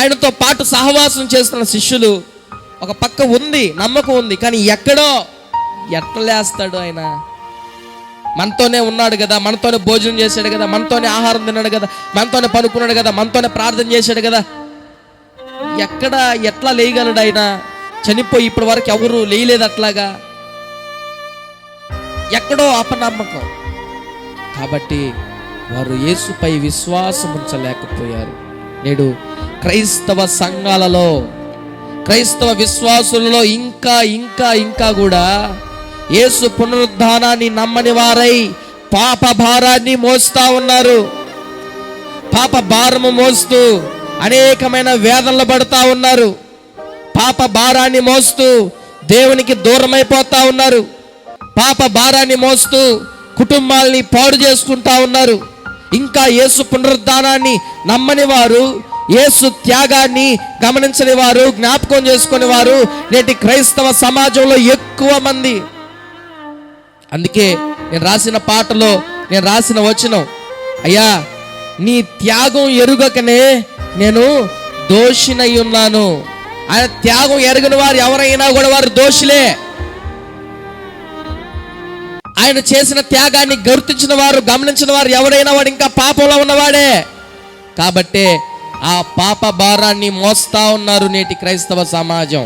ఆయనతో పాటు సహవాసం చేస్తున్న శిష్యులు ఒక పక్క ఉంది, నమ్మకం ఉంది, కానీ ఎక్కడో ఎట్లా లేస్తాడు ఆయన? మనతోనే ఉన్నాడు కదా, మనతోనే భోజనం చేశాడు కదా, మనతోనే ఆహారం తిన్నాడు కదా, మనతోనే పనుకున్నాడు కదా, మనతోనే ప్రార్థన చేశాడు కదా, ఎట్లా లేయగలడు ఆయన? చనిపోయి ఇప్పటి వరకు ఎవరు లేయలేదు అట్లాగా. ఎక్కడో అపనమ్మకం. కాబట్టి వారు యేసుపై విశ్వాసం ఉంచలేకపోయారు. నేడు క్రైస్తవ సంఘాలలో, క్రైస్తవ విశ్వాసులలో ఇంకా ఇంకా ఇంకా కూడా యేసు పునరుద్ధానాన్ని నమ్మని వారై పాప భారాన్ని మోస్తా ఉన్నారు. పాప భారము మోస్తూ అనేకమైన వేదనలు పడుతూ ఉన్నారు. పాప భారాన్ని మోస్తూ దేవునికి దూరమైపోతా ఉన్నారు. పాప భారాన్ని మోస్తూ కుటుంబాలని పాడు చేసుకుంటా ఉన్నారు. ఇంకా యేసు పునరుద్ధానాన్ని నమ్మని వారు, యేసు త్యాగాన్ని గమనించని వారు, జ్ఞాపకం చేసుకుని వారు నేటి క్రైస్తవ సమాజంలో ఎక్కువ మంది. అందుకే నేను రాసిన పాటలో నేను రాసిన వచనం, అయ్యా నీ త్యాగం ఎరుగకనే నేను దోషినై ఉన్నాను. ఆయన త్యాగం ఎరగని వారు ఎవరైనా కూడా వారు దోషులే. ఆయన చేసిన త్యాగాన్ని గుర్తించిన వారు, గమనించిన వారు ఎవరైనా వాడు ఇంకా పాపంలో ఉన్నవాడే. కాబట్టే ఆ పాప భారాన్ని మోస్తా ఉన్నారు నేటి క్రైస్తవ సమాజం.